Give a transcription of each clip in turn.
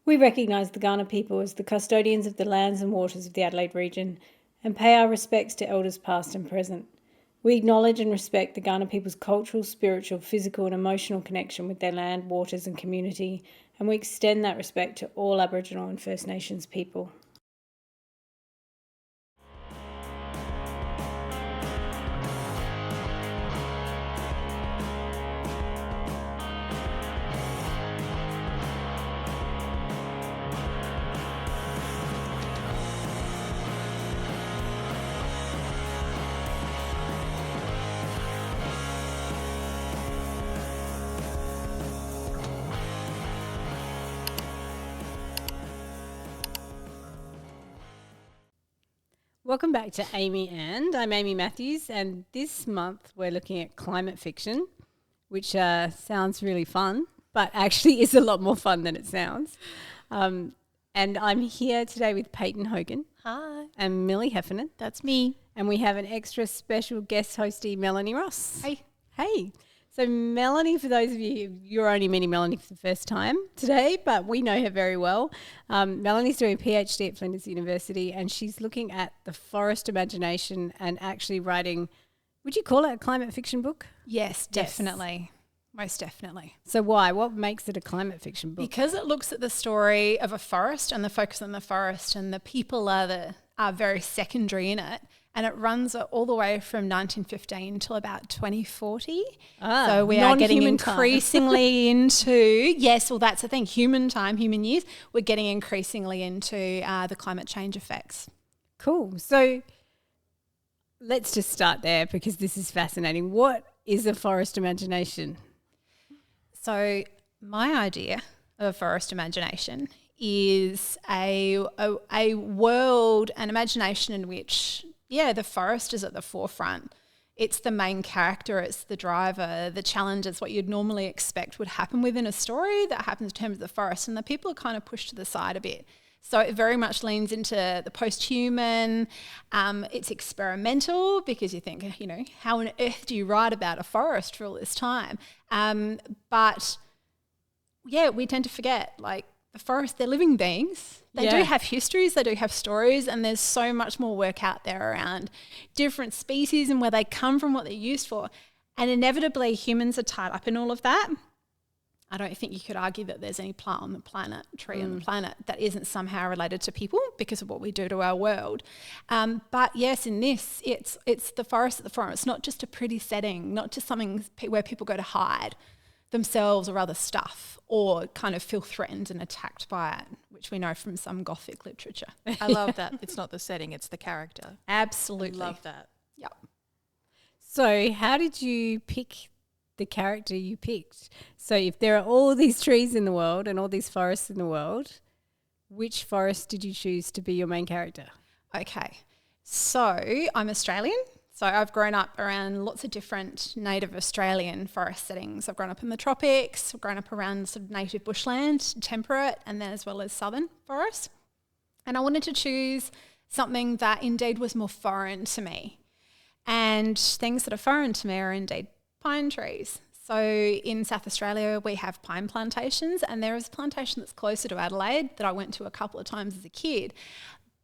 We recognise the Kaurna people as the custodians of the lands and waters of the Adelaide region and pay our respects to elders past and present. We acknowledge and respect the Kaurna people's cultural, spiritual, physical and emotional connection with their land, waters and community, and we extend that respect to all Aboriginal and First Nations people. Welcome back to Amy and. I'm Amy Matthews, and this month we're looking at climate fiction, which sounds really fun, but actually is a lot more fun than it sounds. And I'm here today with Payton Hogan. Hi. And Millie Heffernan. That's me. And we have an extra special guest hostie, Melanie Ross. Hey. Hey. So Melanie, for those of you, you're only meeting Melanie for the first time today, but we know her very well. Melanie's doing a PhD at Flinders University, and she's looking at the forest imagination and actually writing, would you call it a climate fiction book? Yes, definitely. Yes. Most definitely. So why? What makes it a climate fiction book? Because it looks at the story of a forest and the focus on the forest, and the people are very secondary in it. And it runs all the way from 1915 till about 2040. So we are getting increasingly into, yes, well, that's the thing, human years, we're getting increasingly into the climate change effects. Cool. So let's just start there because this is fascinating. What is a forest imagination? So my idea of a forest imagination is a world, an imagination in which the forest is at the forefront. It's the main character, it's the driver, the challenges, what you'd normally expect would happen within a story that happens in terms of the forest, and the people are kind of pushed to the side a bit. So it very much leans into the post-human. It's experimental because you think, how on earth do you write about a forest for all this time? But we tend to forget, the forest, they're living beings. They do have histories, they do have stories, and there's so much more work out there around different species and where they come from, what they're used for. And inevitably humans are tied up in all of that. I don't think you could argue that there's any plant on the planet, tree on the planet that isn't somehow related to people because of what we do to our world. But yes, in this, it's the forest at the front. It's not just a pretty setting, not just something where people go to hide themselves or other stuff or kind of feel threatened and attacked by it, which we know from some Gothic literature. I love that. It's not the setting, it's the character. Absolutely. I love that. Yep. So how did you pick the character you picked? So if there are all these trees in the world and all these forests in the world, which forest did you choose to be your main character? Okay. So I'm Australian. So I've grown up around lots of different native Australian forest settings. I've grown up in the tropics, I've grown up around sort of native bushland, temperate, and then as well as southern forest. And I wanted to choose something that indeed was more foreign to me. And things that are foreign to me are indeed pine trees. So in South Australia, we have pine plantations, and there is a plantation that's closer to Adelaide that I went to a couple of times as a kid.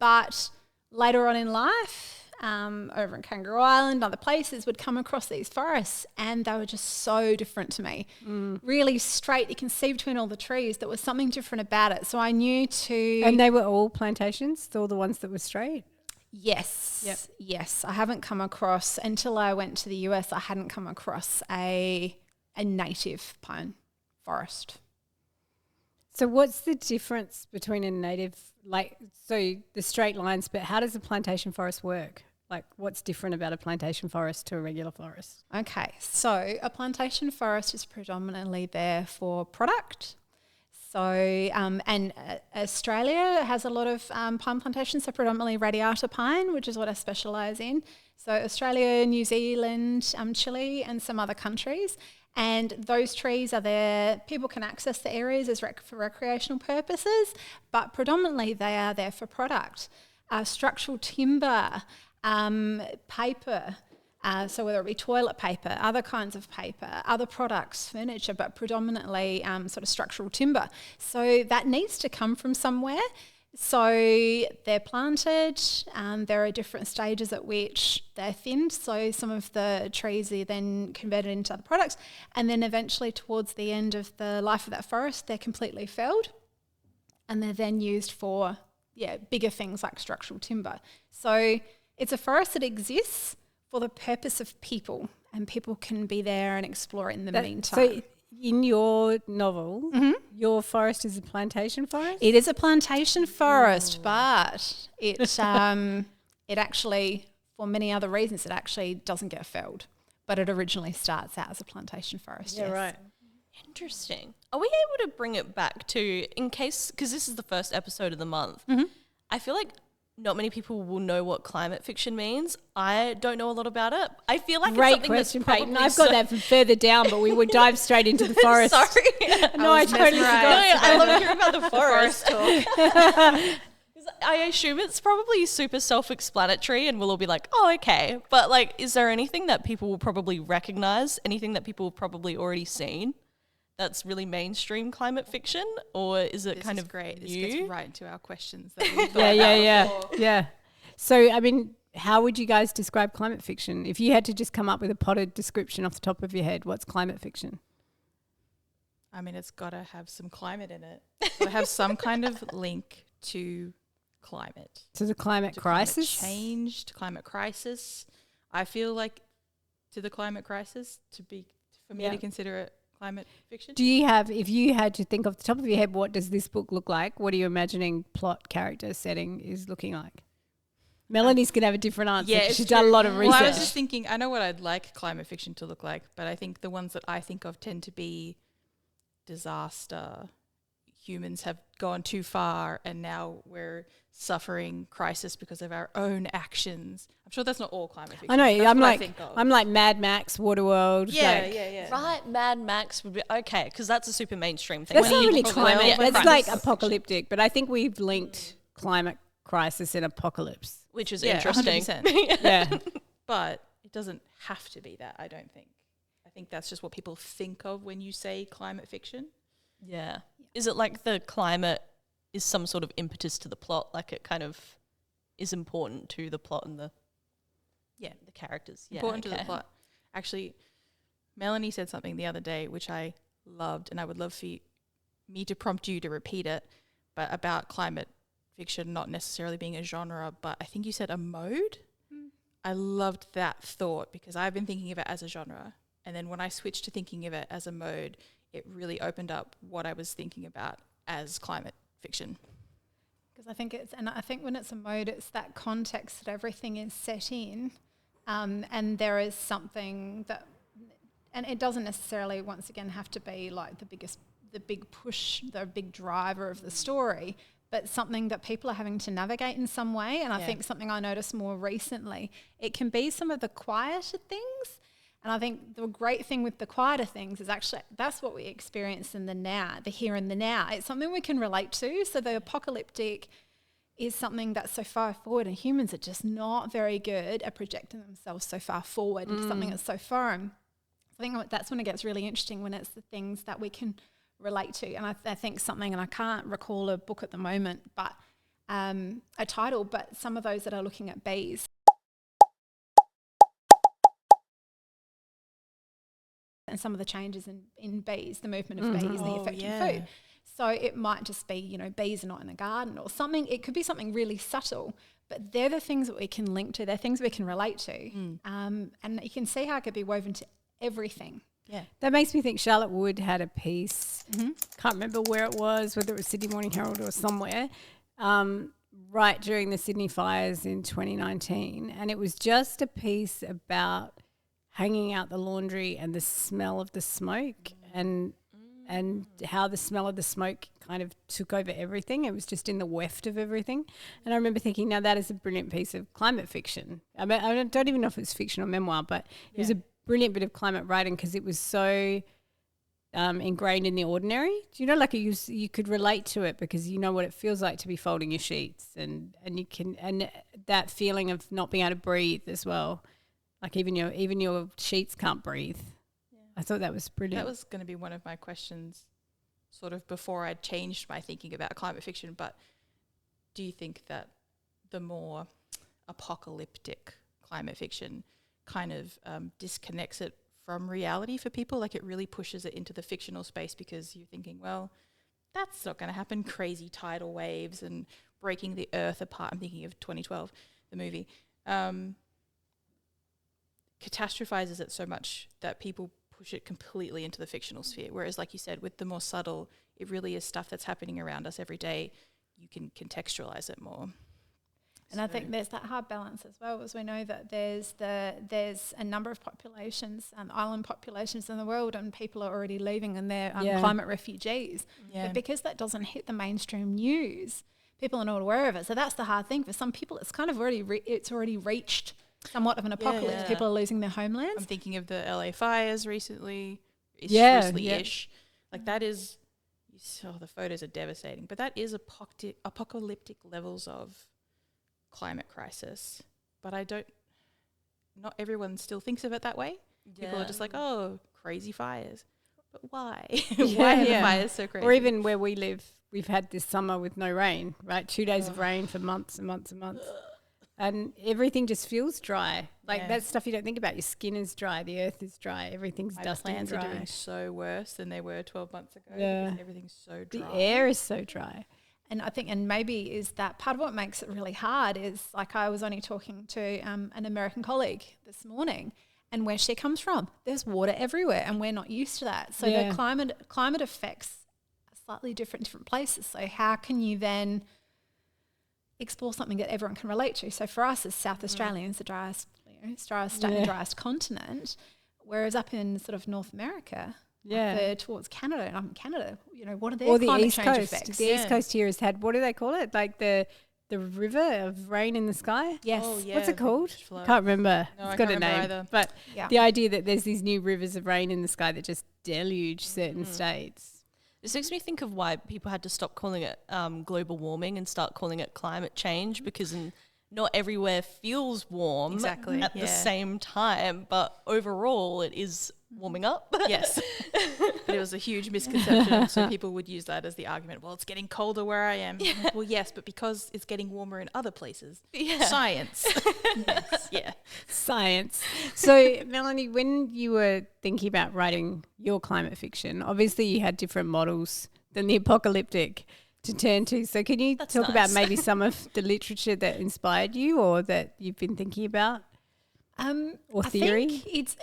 But later on in life, over in Kangaroo Island, other places, would come across these forests, and they were just so different to me. Really straight, you can see between all the trees, there was something different about it. So I knew to... And they were all plantations, all the ones that were straight? Yes. Yep. Yes. I haven't come across, until I went to the US, I hadn't come across a native pine forest. So what's the difference between a native, so the straight lines, but how does a plantation forest work? What's different about a plantation forest to a regular forest? Okay, so a plantation forest is predominantly there for product. So, and Australia has a lot of pine plantations, so predominantly radiata pine, which is what I specialise in. So Australia, New Zealand, Chile and some other countries. And those trees are there, people can access the areas as for recreational purposes, but predominantly they are there for product. Structural timber, paper, So whether it be toilet paper, other kinds of paper, other products, furniture, but predominantly sort of structural timber. So that needs to come from somewhere. So they're planted, there are different stages at which they're thinned. So some of the trees are then converted into other products. And then eventually towards the end of the life of that forest, they're completely felled. And they're then used for, bigger things like structural timber. So it's a forest that exists for the purpose of people, and people can be there and explore it in the meantime. So in your novel, your forest is a plantation forest? It is a plantation forest, but it actually, for many other reasons, it actually doesn't get felled. But it originally starts out as a plantation forest. Yeah, yes. right. Interesting. Are we able to bring it back to, in case, because this is the first episode of the month, I feel like not many people will know what climate fiction means. I don't know a lot about it. I feel like Great it's something question, that's Payton. probably I've got that further down, but we would dive straight into the forest. Sorry. No, I totally No, forgot. I love hearing about the forest. talk. I assume it's probably super self-explanatory and we'll all be like, oh, okay. But like, is there anything that people will probably recognize? Anything that people have probably already seen that's really mainstream climate fiction? Or is it This kind is of great. This new? gets right into our questions that we thought Yeah. So, I mean, how would you guys describe climate fiction? If you had to just come up with a potted description off the top of your head, what's climate fiction? I mean, it's got to have some climate in it. It's got to have some kind of link to climate. To the climate To crisis? Climate change, to climate crisis. I feel like to the climate crisis, for me to consider it climate fiction. Do you have, if you had to think off the top of your head, what does this book look like? What are you imagining plot, character, setting is looking like? Melanie's going to have a different answer. Yeah, 'cause it's she's done a lot of research. Well, I was just thinking, I know what I'd like climate fiction to look like, but I think the ones that I think of tend to be disaster. Humans have gone too far and now we're suffering crisis because of our own actions. I'm sure that's not all climate fiction. I know. That's I'm what I like, think of. I'm like Mad Max, Waterworld. like, yeah. Right, Mad Max would be okay because that's a super mainstream thing. That's When not you really probably- climate. yeah, That's crisis, like apocalyptic. But I think we've linked climate crisis and apocalypse. which is Yeah, interesting. 100%. Yeah. But it doesn't have to be that, I don't think. I think that's just what people think of when you say climate fiction. Yeah. Is it like the climate is some sort of impetus to the plot, like it kind of is important to the plot and the characters? Yeah, Important to the okay. plot. Actually, Melanie said something the other day which I loved, and I would love for me to prompt you to repeat it, but about climate fiction not necessarily being a genre, but I think you said a mode. I loved that thought because I've been thinking of it as a genre, and then when I switched to thinking of it as a mode, it really opened up what I was thinking about as climate fiction. Because I think when it's a mode, it's that context that everything is set in, and there is something that, and it doesn't necessarily, once again, have to be like the big push, the big driver of the story, but something that people are having to navigate in some way. And I think something I noticed more recently, it can be some of the quieter things. And I think the great thing with the quieter things is actually that's what we experience in the now, the here and the now. It's something we can relate to. So the apocalyptic is something that's so far forward, and humans are just not very good at projecting themselves so far forward into something that's so foreign. I think that's when it gets really interesting, when it's the things that we can relate to. And I think something, and I can't recall a book at the moment, but a title, but some of those that are looking at bees. And some of the changes in bees, the movement of bees and the effect on food. So it might just be, bees are not in a garden or something. It could be something really subtle, but they're the things that we can link to. They're things we can relate to. And you can see how it could be woven to everything. Yeah. That makes me think Charlotte Wood had a piece, can't remember where it was, whether it was Sydney Morning Herald or somewhere, right during the Sydney fires in 2019. And it was just a piece about hanging out the laundry and the smell of the smoke and how the smell of the smoke kind of took over everything. It was just in the weft of everything. And I remember thinking, now that is a brilliant piece of climate fiction. I mean, I don't even know if it's fiction or memoir, but it was a brilliant bit of climate writing because it was so ingrained in the ordinary. Do you know, like you could relate to it because you know what it feels like to be folding your sheets and you can, and that feeling of not being able to breathe as well. Like even your sheets can't breathe. I thought that was brilliant. That was going to be one of my questions sort of before I changed my thinking about climate fiction, but do you think that the more apocalyptic climate fiction kind of disconnects it from reality for people? Like it really pushes it into the fictional space because you're thinking, well, that's not going to happen. Crazy tidal waves and breaking the earth apart. I'm thinking of 2012, the movie. Catastrophizes it so much that people push it completely into the fictional sphere. Whereas, like you said, with the more subtle, it really is stuff that's happening around us every day. You can contextualize it more. And I think there's that hard balance as well, as we know that there's a number of populations, island populations in the world, and people are already leaving and they're climate refugees. Yeah. But because that doesn't hit the mainstream news, people are not aware of it. So that's the hard thing for some people. It's kind of already reached somewhat of an apocalypse. Yeah. People are losing their homelands. I'm thinking of the LA fires recently. Recently-ish. Like that is, you saw the photos are devastating, but that is apocalyptic levels of climate crisis. But not everyone still thinks of it that way. People are just like, oh, crazy fires. But why? Why are the fires so crazy? Or even where we live, we've had this summer with no rain, right? 2 days of rain for months and months and months. And everything just feels dry. Like that's stuff you don't think about. Your skin is dry. The earth is dry. Everything's dusty and plants dry. are doing so worse than they were 12 months ago. Yeah. Because everything's so dry. The air is so dry. And I think, and maybe is that part of what makes it really hard is, like, I was only talking to an American colleague this morning, and where she comes from, there's water everywhere, and we're not used to that. So the climate affects slightly different places. So how can you then explore something that everyone can relate to? So for us as South Australians, the driest continent, whereas up in sort of North America, towards Canada, and I'm in Canada, what are their climate change effects? The East Coast here has had, what do they call it? Like the river of rain in the sky? Yes. Oh, yeah, What's it called? flood. Can't remember. No, It's I got can't a remember name. either. But the idea that there's these new rivers of rain in the sky that just deluge certain states. This makes me think of why people had to stop calling it global warming and start calling it climate change, because not everywhere feels warm at the same time, but overall it is warming up. Yes. But it was a huge misconception. So people would use that as the argument. Well, it's getting colder where I am. Well, yes, but because it's getting warmer in other places. Yeah. Science. Yes. Yeah. Science. So, Melanie, when you were thinking about writing your climate fiction, obviously you had different models than the apocalyptic to turn to. So can you talk about maybe some of the literature that inspired you or that you've been thinking about? Or theory? I think it's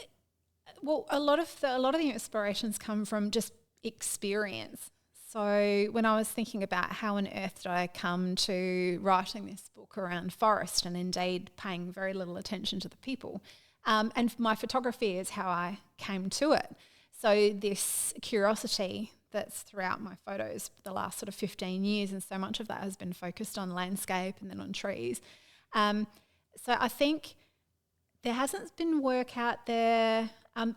a lot of the inspirations come from just experience. So when I was thinking about how on earth did I come to writing this book around forest, and indeed paying very little attention to the people, and my photography is how I came to it. So this curiosity that's throughout my photos for the last sort of 15 years, and so much of that has been focused on landscape and then on trees. So I think there hasn't been work out there.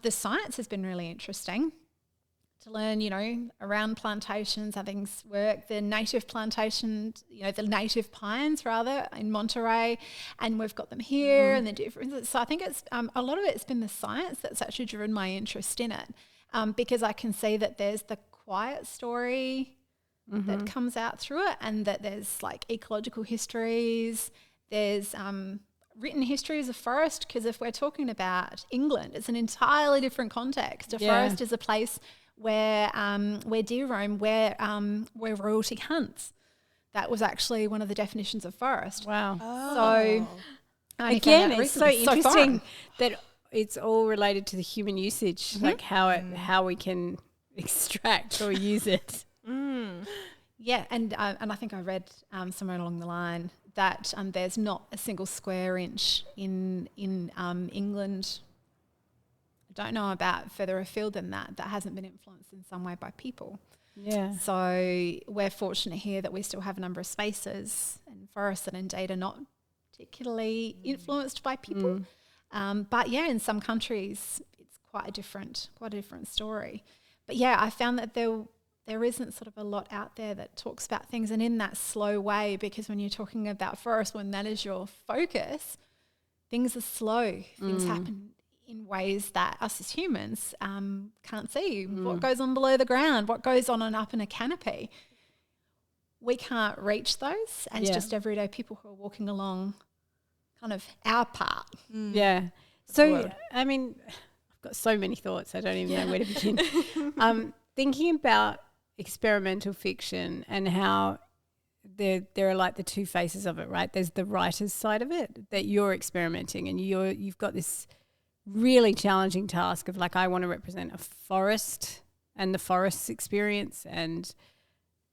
The science has been really interesting to learn, around plantations, how things work, the native plantations, the native pines rather in Monterey, and we've got them here and the differences. So I think it's a lot of it's been the science that's actually driven my interest in it, because I can see that there's the quiet story that comes out through it, and that there's like ecological histories, there's written histories of forest, because if we're talking about England, it's an entirely different context. A forest is a place where deer roam, where royalty hunts. That was actually one of the definitions of forest. Wow. So again, it's so interesting that it's all related to the human usage, like how we can extract or use it. Yeah, and I think I read somewhere along the line that there's not a single square inch in England, I don't know about further afield than that hasn't been influenced in some way by people. Yeah. So we're fortunate here that we still have a number of spaces and forests that indeed are not particularly influenced by people. But yeah, in some countries it's quite a different story. But yeah, I found that there isn't sort of a lot out there that talks about things, and in that slow way, because when you're talking about forest, when that is your focus, things are slow. Things happen in ways that us as humans can't see. What goes on below the ground, what goes on and up in a canopy. We can't reach those as just everyday people who are walking along kind of our part. Yeah. So, I mean, I've got so many thoughts. I don't even know where to begin. Thinking about experimental fiction and how there are like the two faces of it, right? There's the writer's side of it, that you're experimenting and you've got this really challenging task of like, I want to represent a forest and the forest's experience, and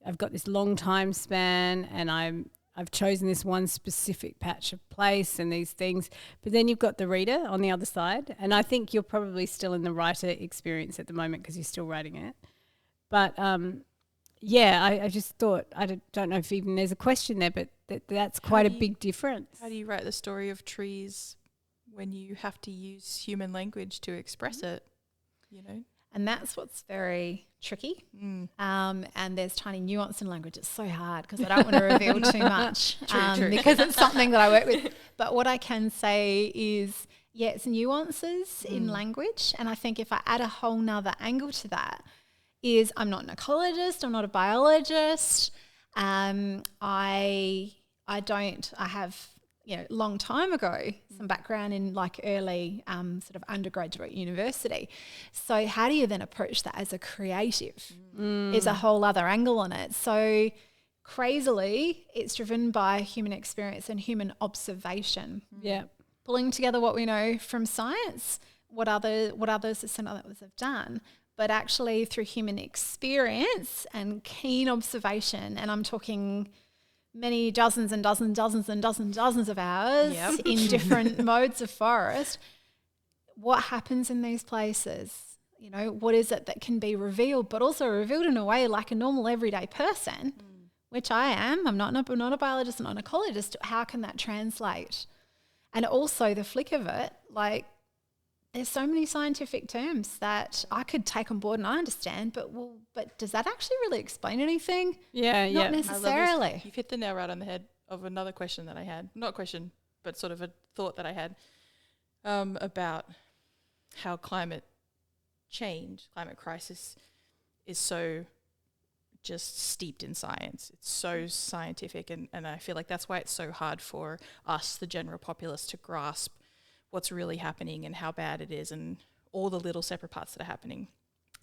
I've got this long time span and I've chosen this one specific patch of place and these things. But then you've got the reader on the other side, and I think you're probably still in the writer experience at the moment because you're still writing it. But I just thought, I don't know if even there's a question there, but that's quite a big difference. How do you write the story of trees when you have to use human language to express it, you know? And that's what's very tricky. And there's tiny nuance in language. It's so hard because I don't want to reveal too much True. because it's something that I work with. But what I can say is, it's nuances in language. And I think if I add a whole nother angle to that is I'm not an ecologist, I'm not a biologist. I have, long time ago, some background in like early sort of undergraduate university. So how do you then approach that as a creative is a whole other angle on it. So crazily, it's driven by human experience and human observation. Yeah. Pulling together what we know from science, what others have done, but actually through human experience and keen observation. And I'm talking many dozens and dozens of hours in different modes of forest. What happens in these places? What is it that can be revealed, but also revealed in a way like a normal everyday person, which I am. I'm not a biologist, I'm not an ecologist. How can that translate? And also the flick of it, like there's so many scientific terms that I could take on board and I understand, but does that actually really explain anything? Yeah, Not necessarily. I love this. You've hit the nail right on the head of another question that I had. Not question, but sort of a thought that I had about how climate crisis is so just steeped in science. It's so scientific, and I feel like that's why it's so hard for us, the general populace, to grasp what's really happening and how bad it is and all the little separate parts that are happening.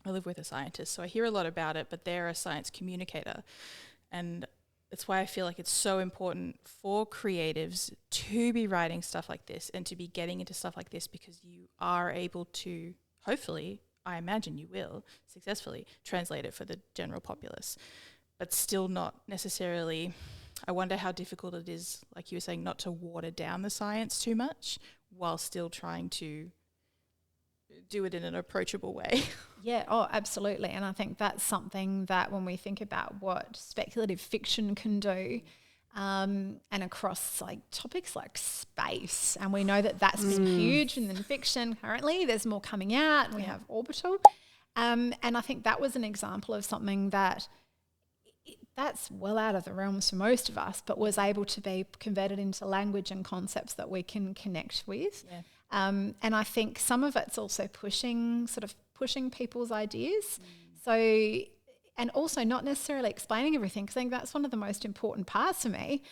I live with a scientist, so I hear a lot about it, but they're a science communicator. And that's why I feel like it's so important for creatives to be writing stuff like this and to be getting into stuff like this, because you are able to, hopefully, I imagine you will, successfully translate it for the general populace, but still not necessarily. I wonder how difficult it is, like you were saying, not to water down the science too much while still trying to do it in an approachable way. Yeah, absolutely. And I think that's something that when we think about what speculative fiction can do, and across like topics like space, and we know that that's been huge in fiction currently. There's more coming out, and we have Orbital. And I think that was an example of something that's well out of the realms for most of us, but was able to be converted into language and concepts that we can connect with. Yeah. And I think some of it's also pushing people's ideas. So, and also not necessarily explaining everything, because I think that's one of the most important parts for me.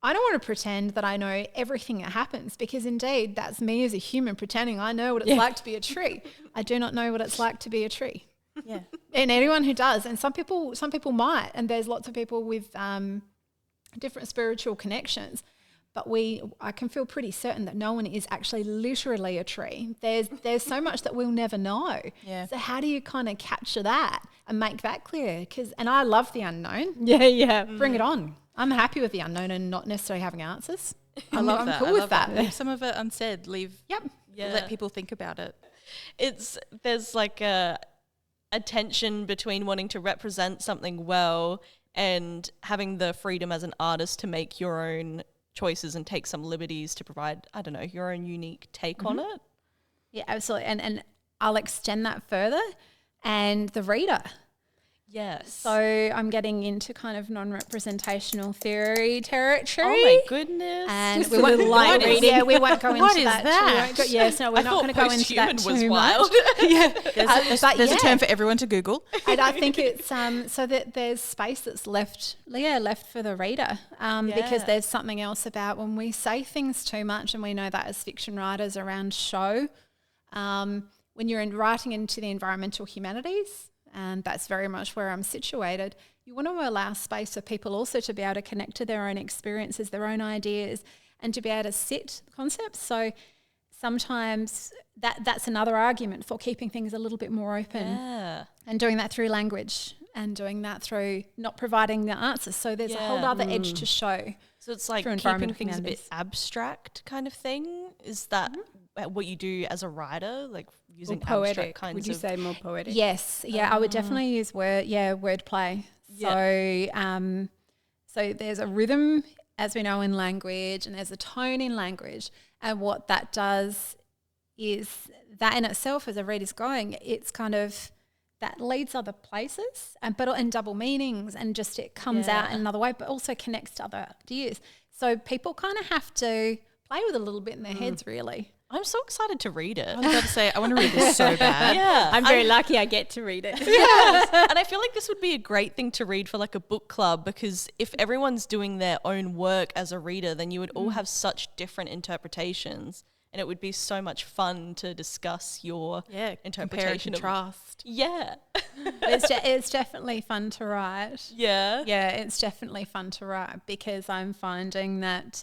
I don't want to pretend that I know everything that happens, because indeed that's me as a human pretending I know what it's like to be a tree. I do not know what it's like to be a tree. Yeah. And anyone who does, and some people might, and there's lots of people with different spiritual connections, but I can feel pretty certain that no one is actually literally a tree. There's so much that we'll never know. Yeah. So how do you kind of capture that and make that clear? And I love the unknown. Yeah. Bring it on. I'm happy with the unknown and not necessarily having answers. I'm that. cool with that. Leave some of it unsaid. Yep. Let people think about it. There's like a tension between wanting to represent something well and having the freedom as an artist to make your own choices and take some liberties to provide, I don't know, your own unique take on it. Yeah, absolutely. And I'll extend that further. And the reader. Yes. So I'm getting into kind of non-representational theory territory. Oh my goodness. And Just a little light reading. Yeah, we won't go into What is that. that? Yes, no, we're not going to go into that Posthuman was too wild. much. There's a term for everyone to Google. And I think it's so that there's space that's left for the reader, because there's something else about when we say things too much, and we know that as fiction writers around show, when you're writing into the environmental humanities, and that's very much where I'm situated, you want to allow space for people also to be able to connect to their own experiences, their own ideas, and to be able to sit concepts. So sometimes that's another argument for keeping things a little bit more open, and doing that through language, and doing that through not providing the answers. So there's a whole other edge to show. So it's like through keeping environmental things a bit humanities. abstract kind of thing. Is that what you do as a writer, like using poetic. abstract kinds Would you of? say more poetic? Yes, I would definitely use wordplay. So there's a rhythm, as we know, in language, and there's a tone in language, and what that does is that in itself, as a reader's going, it's kind of that leads other places, and double meanings, and just it comes out in another way, but also connects to other ideas. So people kind of have to play with it a little bit in their heads, really. I'm so excited to read it. I was about to say, I want to read this so bad. Yeah, I'm very lucky I get to read it. and I feel like this would be a great thing to read for like a book club, because if everyone's doing their own work as a reader, then you would all have such different interpretations, and it would be so much fun to discuss your interpretation compare and contrast. It's definitely fun to write. Yeah. Yeah, it's definitely fun to write, because I'm finding that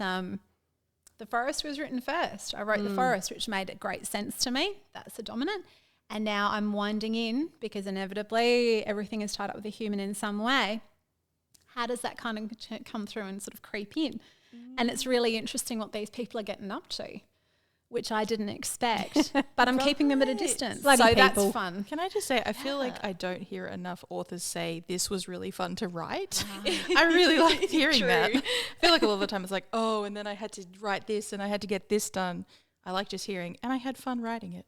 The Forest was written first. I wrote The Forest, which made great sense to me. That's the dominant. And now I'm winding in, because inevitably everything is tied up with a human in some way. How does that kind of come through and sort of creep in? And it's really interesting what these people are getting up to, which I didn't expect, but I'm keeping them at a distance. Bloody so people. that's fun. Can I just say, I feel like I don't hear enough authors say this was really fun to write. I really like hearing that. I feel like a lot of the time it's like, oh, and then I had to write this and I had to get this done. I like just hearing, and I had fun writing it.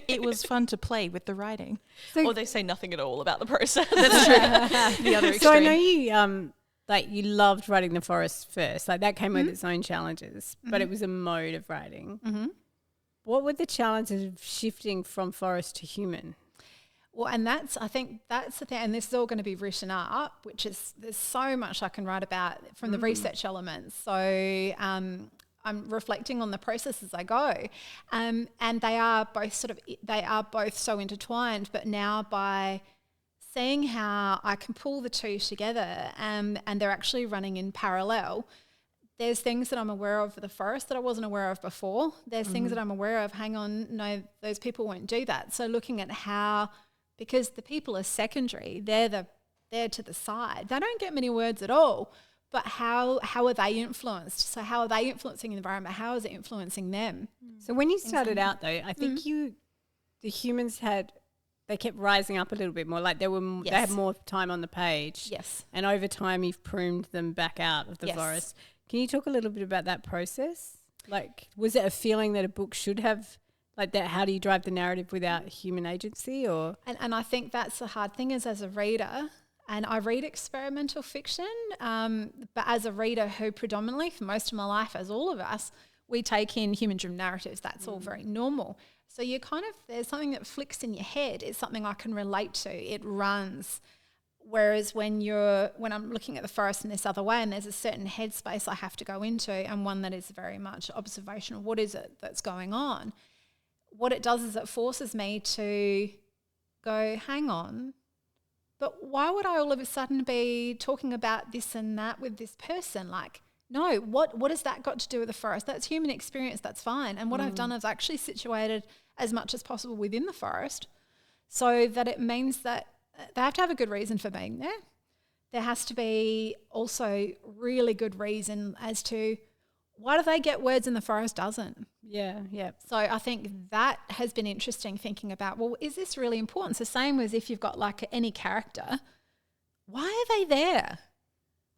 It was fun to play with the writing. Or they say nothing at all about the process. That's true. The other extreme. So I know you you loved writing The Forest first. Like that came with its own challenges, but it was a mode of writing. What were the challenges of shifting from forest to human? Well, and I think that's the thing, and this is all going to be written up, which is, there's so much I can write about from the research elements. So I'm reflecting on the process as I go, and they are both so intertwined. But now by seeing how I can pull the two together, and they're actually running in parallel, there's things that I'm aware of for The Forest that I wasn't aware of before. There's things that I'm aware of, hang on, no, those people won't do that. So looking at how, because the people are secondary, they're to the side. They don't get many words at all, but how are they influenced? So how are they influencing the environment? How is it influencing them? So when you started out, though, I think the humans they kept rising up a little bit more. Like they had more time on the page. Yes. And over time, you've pruned them back out of the forest. Can you talk a little bit about that process? Like, was it a feeling that a book should have like that? How do you drive the narrative without human agency? Or and I think that's the hard thing is, as a reader, and I read experimental fiction, but as a reader who predominantly for most of my life, as all of us, we take in human-driven narratives. That's all very normal. So you kind of, there's something that flicks in your head. It's something I can relate to. It runs. Whereas when I'm looking at The Forest in this other way, and there's a certain headspace I have to go into, and one that is very much observational, what is it that's going on? What it does is it forces me to go, hang on, but why would I all of a sudden be talking about this and that with this person? Like, no, what has that got to do with The Forest? That's human experience, that's fine. And what I've done is actually situated as much as possible within the forest, so that it means that they have to have a good reason for being there. There has to be also really good reason as to why do they get words and the forest doesn't. yeah. So I think that has been interesting, thinking about, well, is this really important? So same as if you've got like any character, why are they there?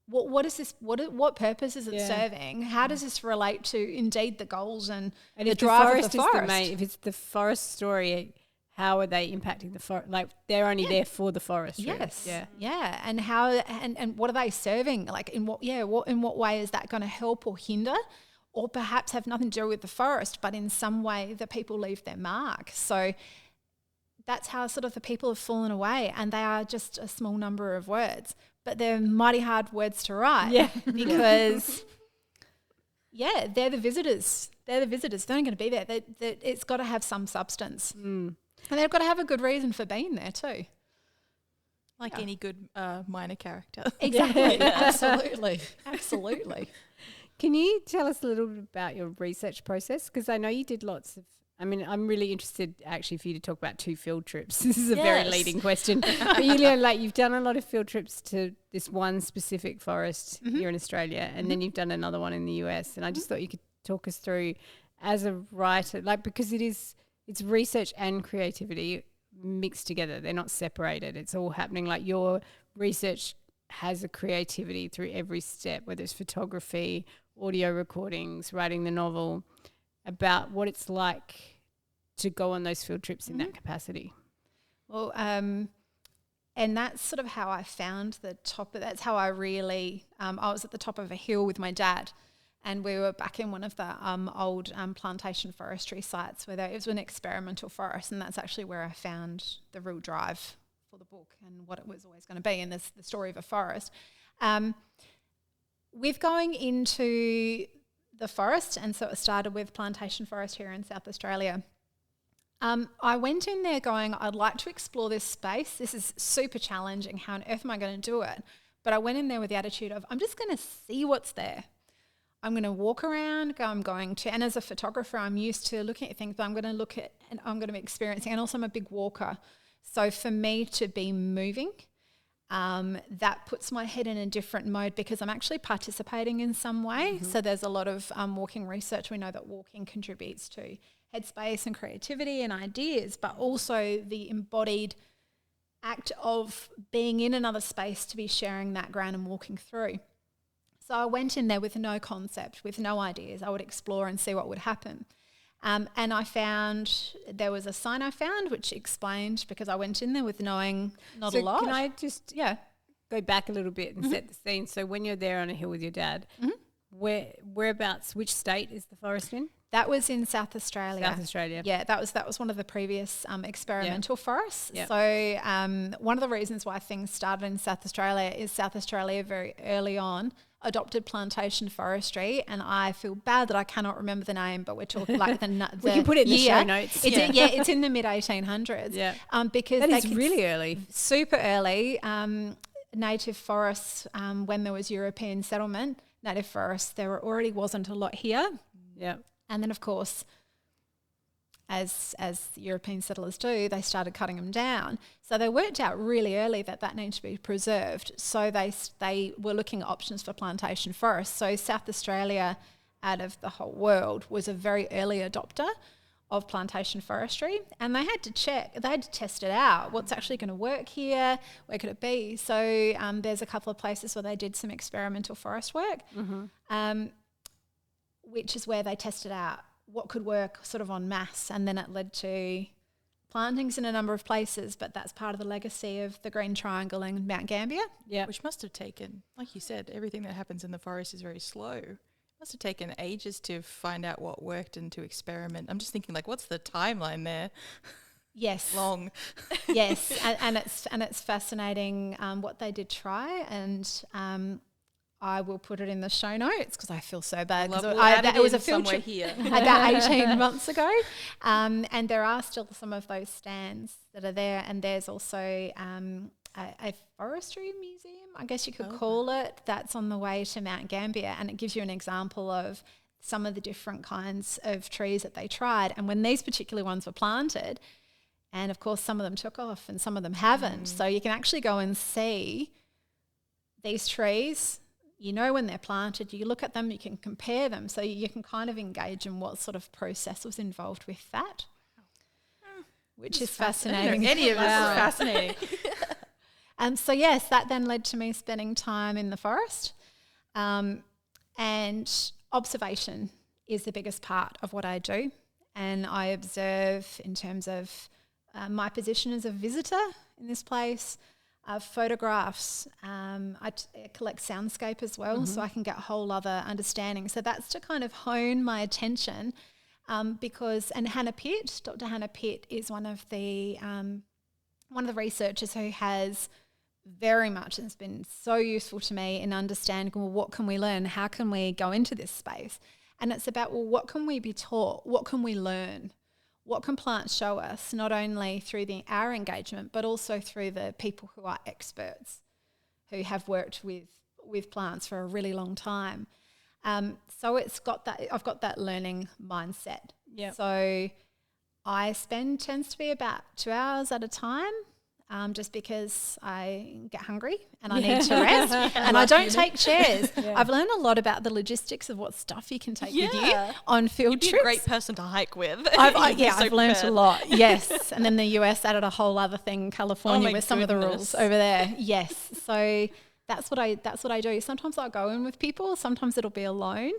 What is this? What purpose is it serving? How does this relate to indeed the goals and the if drive the forest of the forest? is if it's the forest story, how are they impacting the forest? Like they're only there for the forest. Really. Yes. Yeah. Yeah. And how and what are they serving? Like in what way is that going to help or hinder? Or perhaps have nothing to do with the forest, but in some way the people leave their mark. So that's how sort of the people have fallen away, and they are just a small number of words, but they're mighty hard words to write. Yeah. Because they're the visitors. They're not going to be there. It's got to have some substance, and they've got to have a good reason for being there too. Like any good minor character. Exactly. Absolutely. Can you tell us a little bit about your research process? Because I know you did lots of, I mean, I'm really interested actually for you to talk about 2 field trips. This is a very leading question. But you know, like you've done a lot of field trips to this one specific forest here in Australia, and then you've done another one in the US. And I just thought you could talk us through as a writer, like, because it's research and creativity mixed together. They're not separated. It's all happening. Like your research has a creativity through every step, whether it's photography, audio recordings, writing the novel, about what it's like to go on those field trips in that capacity. Well, and that's sort of how I found the top. That's how I really, I was at the top of a hill with my dad, and we were back in one of the old plantation forestry sites where it was an experimental forest, and that's actually where I found the real drive for the book and what it was always going to be, and the story of a forest. With going into the forest, and so it started with plantation forest here in South Australia. I went in there going, I'd like to explore this space. This is super challenging. How on earth am I going to do it? But I went in there with the attitude of, I'm just going to see what's there. I'm going to walk around, and as a photographer, I'm used to looking at things, but I'm going to look at, and I'm going to be experiencing, and also I'm a big walker. So for me to be moving, that puts my head in a different mode because I'm actually participating in some way. So there's a lot of walking research. We know that walking contributes to headspace and creativity and ideas, but also the embodied act of being in another space to be sharing that ground and walking through. So I went in there with no concept, with no ideas. I would explore and see what would happen. And I found there was a sign I found which explained, because I went in there with knowing not a lot. Can I just go back a little bit and set the scene? So when you're there on a hill with your dad, whereabouts, which state is the forest in? That was in South Australia. South Australia. Yeah, that was one of the previous experimental forests. Yep. So one of the reasons why things started in South Australia is South Australia very early on adopted plantation forestry, and I feel bad that I cannot remember the name, but we're talking like the we can put it in the year. show notes. It's in the mid 1800s. Yeah, because that is really early, super early. Native forests, when there was European settlement, native forests, there already wasn't a lot here. Yeah, and then of course, as European settlers do, they started cutting them down. So they worked out really early that needed to be preserved. So they were looking at options for plantation forests. So South Australia, out of the whole world, was a very early adopter of plantation forestry, and they had to test it out. What's actually going to work here? Where could it be? So there's a couple of places where they did some experimental forest work, which is where they tested out what could work sort of en masse, and then it led to plantings in a number of places, but that's part of the legacy of the Green Triangle and Mount Gambier. Yeah, Which must have taken, like you said, everything that happens in the forest is very slow. Must have taken ages to find out what worked and to experiment. I'm just thinking, like, what's the timeline there? Yes. Long. Yes, and it's fascinating what they did try, and I will put it in the show notes because I feel so bad. It was a field trip here about 18 months ago, and there are still some of those stands that are there, and there's also a forestry museum, I guess you could call it, that's on the way to Mount Gambier, and it gives you an example of some of the different kinds of trees that they tried. And when these particular ones were planted, and of course some of them took off and some of them haven't, so you can actually go and see these trees. You know when they're planted, you look at them, you can compare them, so you can kind of engage in what sort of process was involved with that, which is fascinating. Any of this is fascinating. So yes, that then led to me spending time in the forest, and observation is the biggest part of what I do, and I observe in terms of my position as a visitor in this place, photographs. I collect soundscape as well, so I can get a whole other understanding. So that's to kind of hone my attention, because Dr. Hannah Pitt is one of the researchers who has very much, and it's been so useful to me in understanding, well, what can we learn? How can we go into this space? And it's about, well, what can we be taught? What can we learn? What can plants show us, not only through our engagement, but also through the people who are experts, who have worked with plants for a really long time. So I've got that learning mindset. Yep. So I tends to be about 2 hours at a time, just because I get hungry and I need to rest, and I don't take chairs. Yeah. I've learned a lot about the logistics of what stuff you can take with you on field You'd be trips. a great person to hike with. I've learned a lot. Yes, and then the US added a whole other thing, California, my with some of the goodness. rules over there. Yes, so that's what I do. Sometimes I'll go in with people. Sometimes it'll be alone.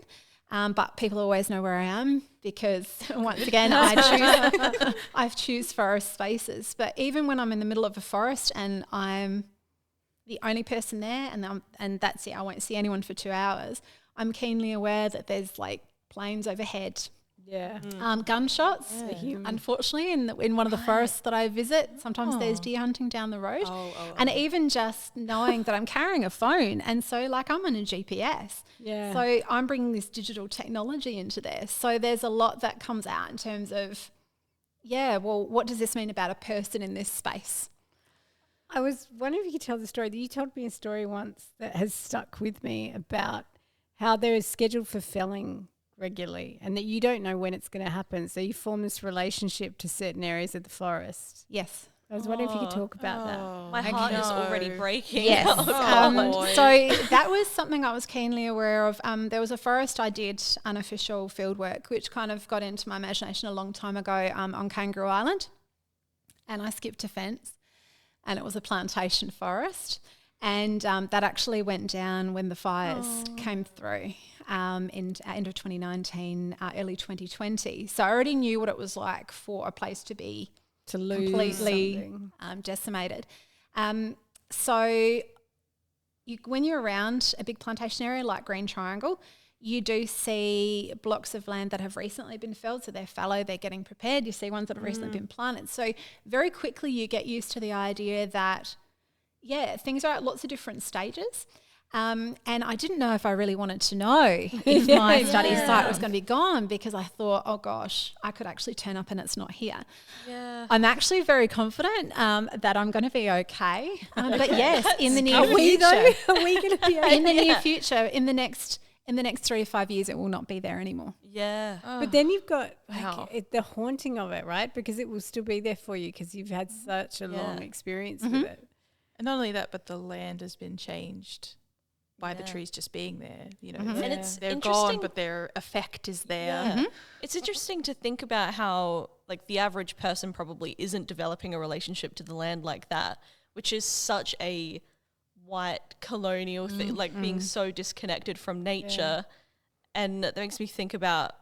But people always know where I am, because once again, I choose forest spaces. But even when I'm in the middle of a forest and I'm the only person there, and that's it, I won't see anyone for 2 hours, I'm keenly aware that there's like planes overhead, Yeah. gunshots. Unfortunately, in one of the forests that I visit, sometimes there's deer hunting down the road, and even just knowing that I'm carrying a phone, and so like I'm on a GPS, so I'm bringing this digital technology into there. So there's a lot that comes out in terms of, well, what does this mean about a person in this space? I was wondering if you could tell the story. You told me a story once that has stuck with me about how there is scheduled for felling regularly and that you don't know when it's going to happen. So you form this relationship to certain areas of the forest. Yes. I was wondering if you could talk about that. My heart is already breaking. Yes. Oh, So that was something I was keenly aware of. There was a forest I did unofficial field work, which kind of got into my imagination a long time ago, on Kangaroo Island. And I skipped a fence, and it was a plantation forest. And that actually went down when the fires came through in end of 2019, early 2020. So I already knew what it was like for a place to be To lose completely decimated. So when you're around a big plantation area like Green Triangle, you do see blocks of land that have recently been felled. So they're fallow, they're getting prepared. You see ones that have recently been planted. So very quickly you get used to the idea that, things are at lots of different stages. And I didn't know if I really wanted to know if my study site was going to be gone, because I thought, oh gosh, I could actually turn up and it's not here. Yeah. I'm actually very confident that I'm going to be okay. But yes, in the near future, Are we going to be okay? in the near future, in the next 3 to 5 years, it will not be there anymore. Yeah. But then you've got Wow. the haunting of it, right? Because it will still be there for you because you've had such a long experience with it. And not only that, but the land has been changed by the trees just being there. You know, And it's they're interesting. gone, but their effect is there. Yeah. It's interesting to think about how like the average person probably isn't developing a relationship to the land like that, which is such a white colonial thing, like being so disconnected from nature. And that makes me think about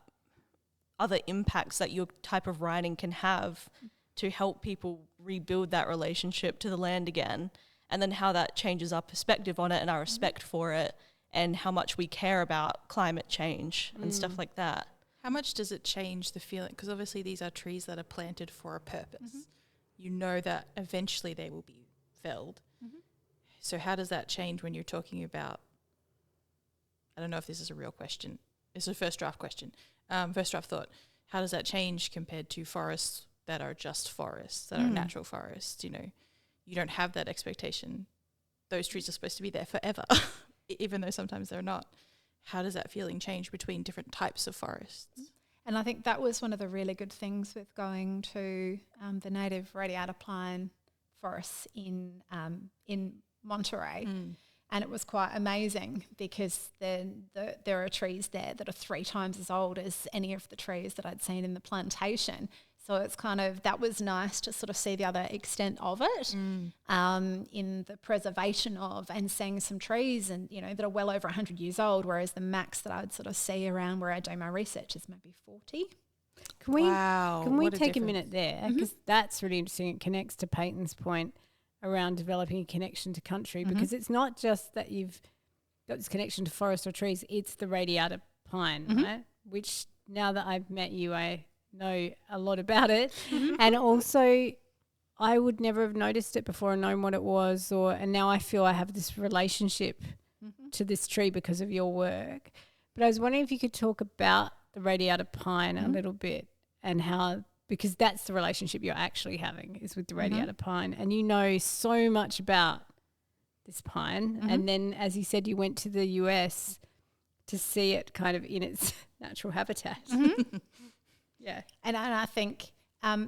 other impacts that your type of writing can have to help people rebuild that relationship to the land again, and then how that changes our perspective on it and our respect for it, and how much we care about climate change and stuff like that. How much does it change the feeling? Because obviously these are trees that are planted for a purpose. You know that eventually they will be felled. So how does that change when you're talking about, I don't know if this is a real question. It's a first draft question. First draft thought. How does that change compared to forests that are just forests, that are natural forests? You know, you don't have that expectation. Those trees are supposed to be there forever, even though sometimes they're not. How does that feeling change between different types of forests? And I think that was one of the really good things with going to the native radiata pine forests in Monterey. And it was quite amazing because there are trees there that are 3 times as old as any of the trees that I'd seen in the plantation. So it's that was nice to sort of see the other extent of it in the preservation of, and seeing some trees and, you know, that are well over 100 years old, whereas the max that I would sort of see around where I do my research is maybe 40. Can we Wow, can we what a take a difference. minute there, because that's really interesting. It connects to Payton's point around developing a connection to country, because it's not just that you've got this connection to forest or trees, it's the radiata pine, right? Which now that I've met you, I know a lot about it. And also I would never have noticed it before and known what it was, and now I feel I have this relationship to this tree because of your work. But I was wondering if you could talk about the radiata pine a little bit, and how, because that's the relationship you're actually having is with the radiata pine, and you know so much about this pine. And then, as you said, you went to the US to see it kind of in its natural habitat. Yeah. And I think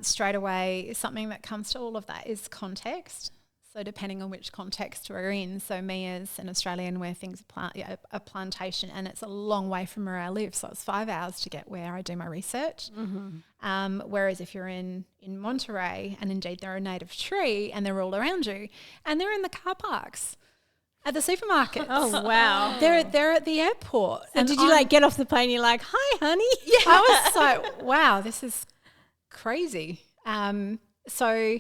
straight away, something that comes to all of that is context. So depending on which context we're in, so me as an Australian where things are a plantation, and it's a long way from where I live, so it's 5 hours to get where I do my research. Whereas if you're in Monterey, and indeed they're a native tree and they're all around you, and they're in the car parks at the supermarkets. Oh, wow. They're at the airport. And did you like get off the plane? You're like, "Hi, honey." Yeah, I was like, wow, this is crazy. So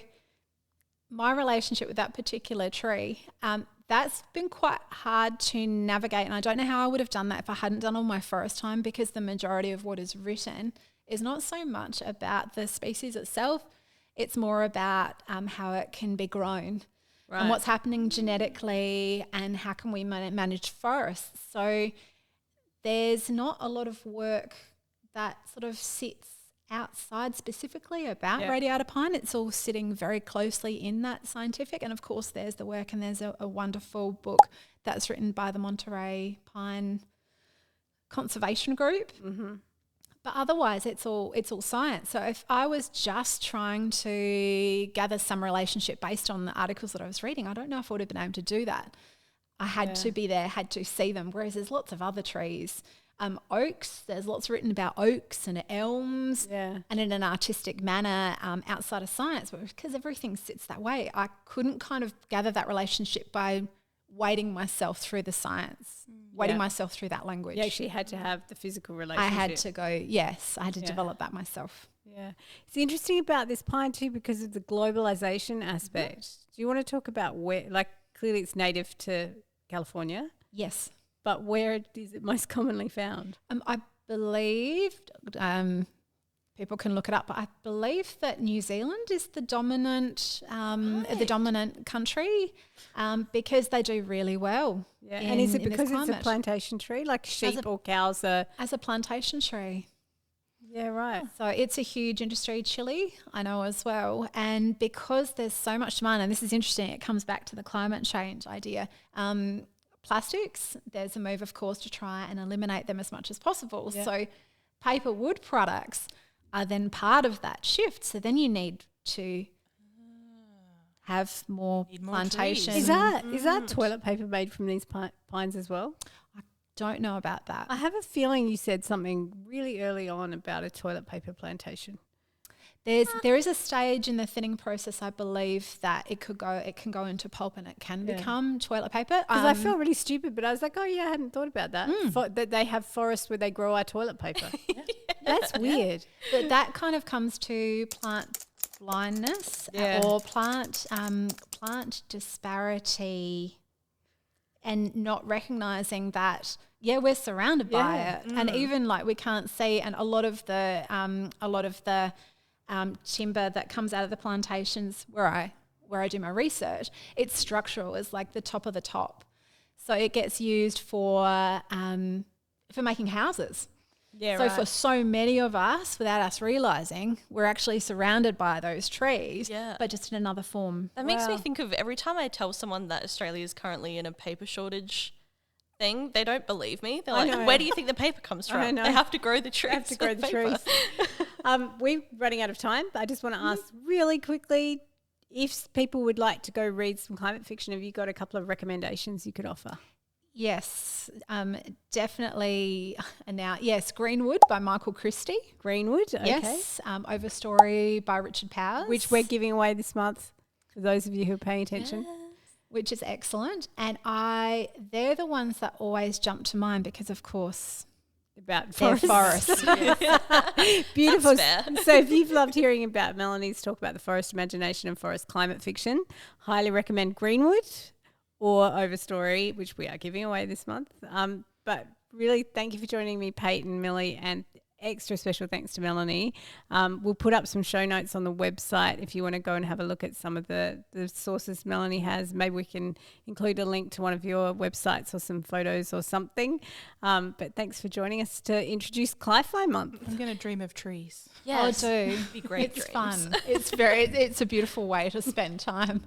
my relationship with that particular tree, that's been quite hard to navigate, and I don't know how I would have done that if I hadn't done all my forest time, because the majority of what is written is not so much about the species itself, it's more about how it can be grown. Right. And what's happening genetically, and how can we manage forests. So there's not a lot of work that sort of sits outside specifically about radiata pine. It's all sitting very closely in that scientific. And of course there's the work, and there's a wonderful book that's written by the Monterey Pine Conservation Group. But otherwise it's all science. So if I was just trying to gather some relationship based on the articles that I was reading, I don't know if I would have been able to do that. I had to be there, had to see them, whereas there's lots of other trees. Oaks, there's lots written about oaks and elms, and in an artistic manner outside of science, but because everything sits that way, I couldn't kind of gather that relationship by wading myself through the science, wading myself through that language. You actually had to have the physical relationship. I had to go, yes, I had to develop that myself. Yeah. It's interesting about this pine too, because of the globalization aspect. Do you want to talk about where, like, clearly it's native to California, Yes. but where is it most commonly found? I believe, people can look it up, but I believe that New Zealand is the dominant country, because they do really well. Yeah. And is it in this because it's a climate. plantation tree, like sheep or cows are? As a plantation tree. Yeah, right. So it's a huge industry, Chile, I know as well. And because there's so much demand, and this is interesting, it comes back to the climate change idea. Plastics, there's a move, of course, to try and eliminate them as much as possible. Yeah. So paper wood products are then part of that shift. So then you need to have more plantations. Is that toilet paper made from these pines as well? I don't know about that. I have a feeling you said something really early on about a toilet paper plantation. There is a stage in the thinning process, I believe, that it can go into pulp and it can become toilet paper. Because I feel really stupid, but I was like, oh yeah, I hadn't thought about that. That they have forests where they grow our toilet paper. That's weird. But that kind of comes to plant blindness or plant disparity, and not recognizing that we're surrounded by it, and even like we can't see, and a lot of the timber that comes out of the plantations where I do my research, it's structural, it's like the top of the top. So it gets used for making houses. Yeah, so for so many of us, without us realising, we're actually surrounded by those trees, but just in another form. That makes me think of every time I tell someone that Australia is currently in a paper shortage thing, they don't believe me. They're like, where do you think the paper comes from? They have to grow the trees. They have to grow the trees. We're running out of time, but I just want to ask really quickly, if people would like to go read some climate fiction, have you got a couple of recommendations you could offer? Yes, definitely. Now, Greenwood by Michael Christie. Greenwood, okay. Yes, Overstory by Richard Powers. Which we're giving away this month for those of you who are paying attention. Yes. Which is excellent. And they're the ones that always jump to mind because, of course, about Their forests. forest. Beautiful. That's fair. So if you've loved hearing about Melanie's talk about the forest imagination and forest climate fiction, highly recommend Greenwood or Overstory, which we are giving away this month. But really, thank you for joining me, Payton, Millie, and extra special thanks to Melanie. We'll put up some show notes on the website if you want to go and have a look at some of the sources Melanie has. Maybe we can include a link to one of your websites or some photos or something. But thanks for joining us to introduce Cli-Fi Month. I'm going to dream of trees. Oh, do. Be great It's dreams. fun. It's a beautiful way to spend time.